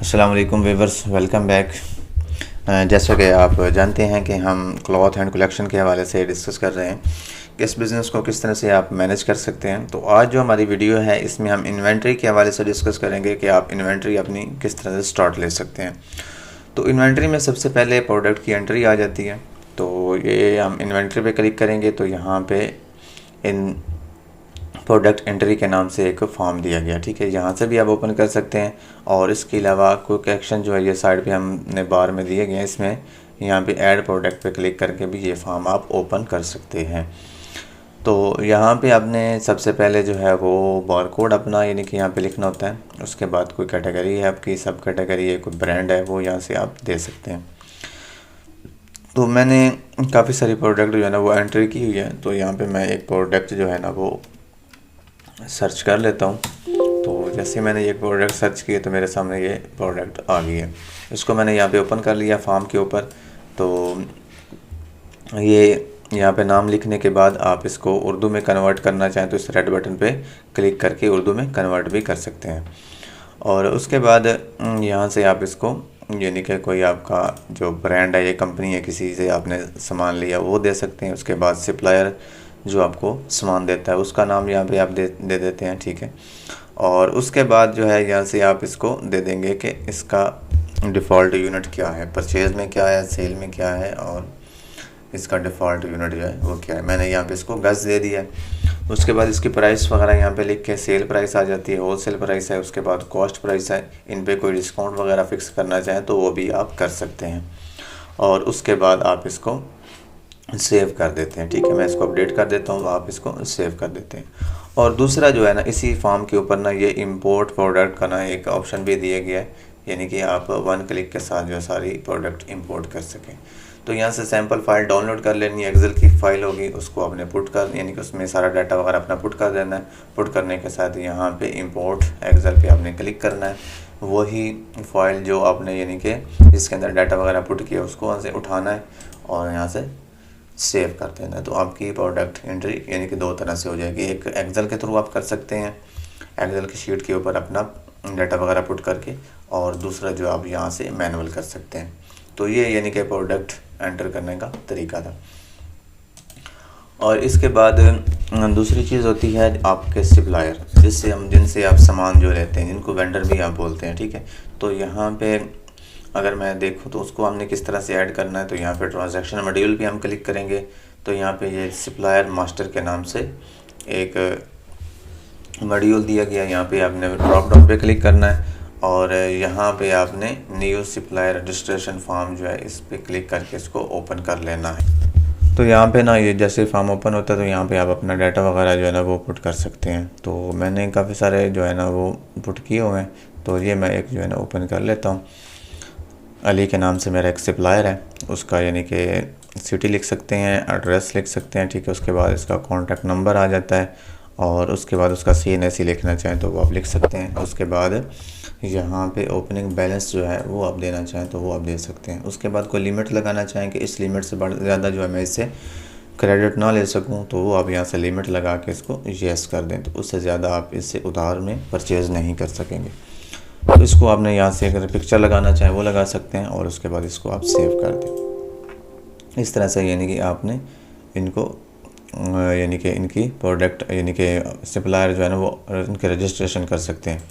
अस्सलाम वालेकुम viewers, welcome back. जैसा कि आप जानते हैं कि हम क्लॉथ एंड कलेक्शन के हवाले से डिस्कस कर रहे हैं कि इस बिज़नेस को किस तरह से आप मैनेज कर सकते हैं। तो आज जो हमारी वीडियो है इसमें हम इन्वेंट्री के हवाले से डिस्कस करेंगे कि आप इन्वेंट्री अपनी किस तरह से स्टार्ट ले सकते हैं। तो इन्वेंट्री में सबसे पहले प्रोडक्ट की एंट्री आ जाती है। तो ये हम इन्वेंट्री पे क्लिक करेंगे तो यहाँ पे इन प्रोडक्ट एंट्री के नाम से एक फॉर्म दिया गया, ठीक है। यहाँ से भी आप ओपन कर सकते हैं और इसके अलावा क्विक एक्शन जो है ये साइड पे हमने बार में दिए गए हैं, इसमें यहाँ पे ऐड प्रोडक्ट पे क्लिक करके भी ये फॉर्म आप ओपन कर सकते हैं। तो यहाँ पे आपने सबसे पहले जो है वो बारकोड अपना यानी कि यहाँ पे लिखना होता है। उसके बाद कोई कैटेगरी है आपकी, सब कैटेगरी है, कोई ब्रांड है, वो यहाँ से आप दे सकते हैं। तो मैंने काफ़ी सारी प्रोडक्ट जो है ना वो एंट्री की हुई है। तो यहाँ पे मैं एक प्रोडक्ट जो है ना वो सर्च कर लेता हूँ। तो जैसे मैंने ये प्रोडक्ट सर्च किए तो मेरे सामने ये प्रोडक्ट आ गई है। इसको मैंने यहाँ पे ओपन कर लिया फॉर्म के ऊपर। तो ये यहाँ पे नाम लिखने के बाद आप इसको उर्दू में कन्वर्ट करना चाहें तो इस रेड बटन पे क्लिक करके उर्दू में कन्वर्ट भी कर सकते हैं। और उसके बाद यहाँ से आप इसको यानी कि कोई आपका जो ब्रांड है, ये कंपनी है, किसी से आपने सामान लिया वो दे सकते हैं। उसके बाद सप्लायर जो आपको सामान देता है उसका नाम यहाँ पे आप दे देते हैं, ठीक है। और उसके बाद जो है यहाँ से आप इसको दे देंगे कि इसका डिफ़ॉल्ट यूनिट क्या है, परचेज़ में क्या है, सेल में क्या है, और इसका डिफ़ॉल्ट यूनिट जो है वो क्या है। मैंने यहाँ पे इसको गज़ दे दिया है। उसके बाद इसकी प्राइस वगैरह यहाँ पे लिख के सेल प्राइस आ जाती है, होल सेल प्राइस है, उसके बाद कॉस्ट प्राइस है। इन पे कोई डिस्काउंट वगैरह फ़िक्स करना चाहें तो वो भी आप कर सकते हैं। और उसके बाद आप इसको सेव कर देते हैं, ठीक है। मैं इसको अपडेट कर देता हूँ, आप इसको सेव कर देते हैं। और दूसरा जो है ना, इसी फॉर्म के ऊपर ना ये इंपोर्ट प्रोडक्ट का ना एक ऑप्शन भी दिया गया है, यानी कि आप वन क्लिक के साथ जो सारी प्रोडक्ट इंपोर्ट कर सकें। तो यहाँ से सैम्पल फाइल डाउनलोड कर लेनी है, एक्सेल की फ़ाइल होगी, उसको आपने पुट कर यानी कि उसमें सारा डाटा वगैरह अपना पुट कर देना है। पुट करने के साथ यहाँ पे इंपोर्ट एक्सेल पे आपने क्लिक करना है। वही फाइल जो आपने यानी कि जिसके अंदर डाटा वगैरह पुट किया उसको वहाँ से उठाना है और यहाँ से सेव कर देना है। तो आपकी प्रोडक्ट एंट्री यानी कि दो तरह से हो जाएगी। एक एक्सेल के थ्रू आप कर सकते हैं, एक्सेल की शीट के ऊपर अपना डाटा वगैरह पुट करके, और दूसरा जो आप यहाँ से मैनुअल कर सकते हैं। तो ये यानी कि प्रोडक्ट एंटर करने का तरीका था। और इसके बाद दूसरी चीज़ होती है आपके सप्लायर, जिनसे आप सामान जो लेते हैं, जिनको वेंडर भी आप बोलते हैं, ठीक है। तो यहाँ पे अगर मैं देखूँ तो उसको हमने किस तरह से ऐड करना है। तो यहाँ पे ट्रांजैक्शन मॉड्यूल पे हम क्लिक करेंगे तो यहाँ पे ये सप्लायर मास्टर के नाम से एक मॉड्यूल दिया गया। यहाँ पे आपने ड्रॉप डाउन पे क्लिक करना है और यहाँ पे आपने न्यू सप्लायर रजिस्ट्रेशन फॉर्म जो है इस पर क्लिक करके इसको ओपन कर लेना है। तो यहाँ पे ना ये जैसे फॉर्म ओपन होता है तो यहाँ पे आप अपना डाटा वगैरह जो है ना वो पुट कर सकते हैं। तो मैंने काफ़ी सारे जो है ना वो पुट किए हुए हैं। तो ये मैं एक जो है ना ओपन कर लेता हूँ। अली के नाम से मेरा एक सप्लायर है, उसका यानी कि सिटी लिख सकते हैं, एड्रेस लिख सकते हैं, ठीक है। उसके बाद इसका कॉन्टैक्ट नंबर आ जाता है और उसके बाद उसका CNAC लिखना चाहें तो वो आप लिख सकते हैं। उसके बाद यहाँ पे ओपनिंग बैलेंस जो है वो आप देना चाहें तो वो आप दे सकते हैं। उसके बाद कोई लिमिट लगाना चाहें कि इस लिमिट से ज़्यादा जो है मैं इससे क्रेडिट ना ले सकूँ, तो वो आप यहाँ से लिमिट लगा के इसको येस कर दें। तो उससे ज़्यादा आप इससे उधार में परचेज़ नहीं कर सकेंगे। तो इसको आपने यहाँ से अगर पिक्चर लगाना चाहें वो लगा सकते हैं और उसके बाद इसको आप सेव कर दें। इस तरह से यानी कि आपने इनको यानी कि इनकी प्रोडक्ट यानी कि सप्लायर जो है ना वो इनके रजिस्ट्रेशन कर सकते हैं।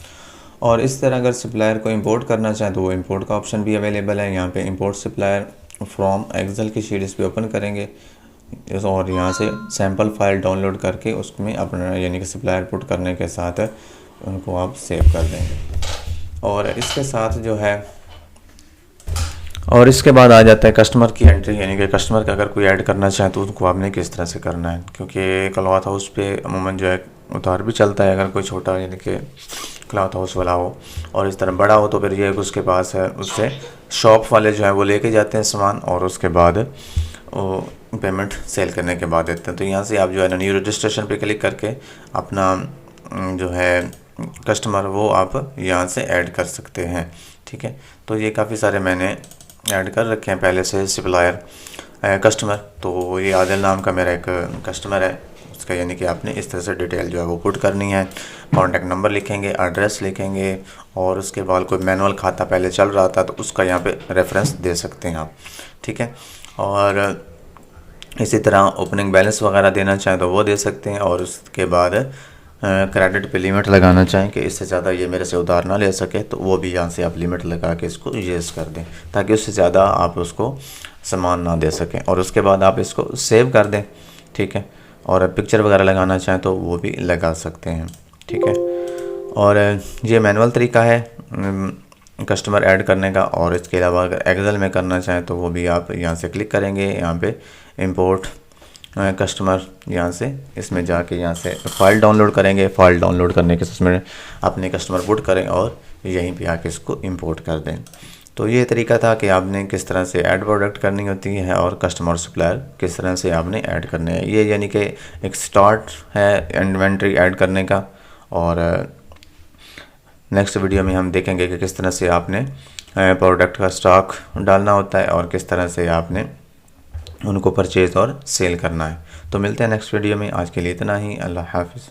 और इस तरह अगर सप्लायर को इंपोर्ट करना चाहें तो वो इंपोर्ट का ऑप्शन भी अवेलेबल है। यहाँ पे इंपोर्ट सप्लायर फ्रॉम एक्सेल की शीट इस पर ओपन करेंगे और यहाँ से सैम्पल फाइल डाउनलोड करके उसमें अपना यानी कि सप्लायर पुट करने के साथ उनको आप सेव कर देंगे। और इसके साथ जो है और इसके बाद आ जाता है कस्टमर की एंट्री, यानी कि कस्टमर का अगर कोई ऐड करना चाहे तो उनको आपने किस तरह से करना है। क्योंकि क्लॉथ हाउस पे अमूमन जो है उधार भी चलता है। अगर कोई छोटा यानी कि क्लॉथ हाउस वाला हो और इस तरह बड़ा हो तो फिर ये उसके पास है, उससे शॉप वाले जो है वो लेके जाते हैं सामान और उसके बाद वो पेमेंट सेल करने के बाद देते हैं। तो यहाँ से आप जो है ना न्यू रजिस्ट्रेशन पे क्लिक करके अपना जो है कस्टमर वो आप यहाँ से ऐड कर सकते हैं, ठीक है। तो ये काफ़ी सारे मैंने ऐड कर रखे हैं पहले से सप्लायर कस्टमर। तो ये आदिल नाम का मेरा एक कस्टमर है, उसका, यानी कि आपने इस तरह से डिटेल जो है वो पुट करनी है। कॉन्टैक्ट नंबर लिखेंगे, एड्रेस लिखेंगे, और उसके बाद कोई मैनुअल खाता पहले चल रहा था तो उसका यहाँ पे रेफरेंस दे सकते हैं आप, ठीक है। और इसी तरह ओपनिंग बैलेंस वगैरह देना चाहें तो वो दे सकते हैं, और उसके बाद क्रेडिट पे लिमिट लगाना चाहें कि इससे ज़्यादा ये मेरे से उधार ना ले सके, तो वो भी यहाँ से आप लिमिट लगा के इसको यूज़ कर दें, ताकि उससे ज़्यादा आप उसको सामान ना दे सकें। और उसके बाद आप इसको सेव कर दें, ठीक है। और पिक्चर वगैरह लगाना चाहें तो वो भी लगा सकते हैं, ठीक है। और ये मैनुअल तरीका है कस्टमर ऐड करने का। और इसके अलावा अगर एक्सेल में करना चाहें तो वो भी आप यहाँ से क्लिक करेंगे, यहाँ पे इंपोर्ट कस्टमर, यहाँ से इसमें जाके यहाँ से फ़ाइल डाउनलोड करेंगे। फ़ाइल डाउनलोड करने के उसमें अपने कस्टमर पुट करें और यहीं पे आके इसको इंपोर्ट कर दें। तो ये तरीका था कि आपने किस तरह से ऐड प्रोडक्ट करनी होती है और कस्टमर सप्लायर किस तरह से आपने ऐड करने हैं। ये यानी कि एक स्टार्ट है इन्वेंट्री ऐड करने का। और नेक्स्ट वीडियो में हम देखेंगे कि किस तरह से आपने प्रोडक्ट का स्टॉक डालना होता है और किस तरह से आपने उनको परचेज़ और सेल करना है। तो मिलते हैं नेक्स्ट वीडियो में। आज के लिए इतना ही। अल्लाह हाफ़िज़।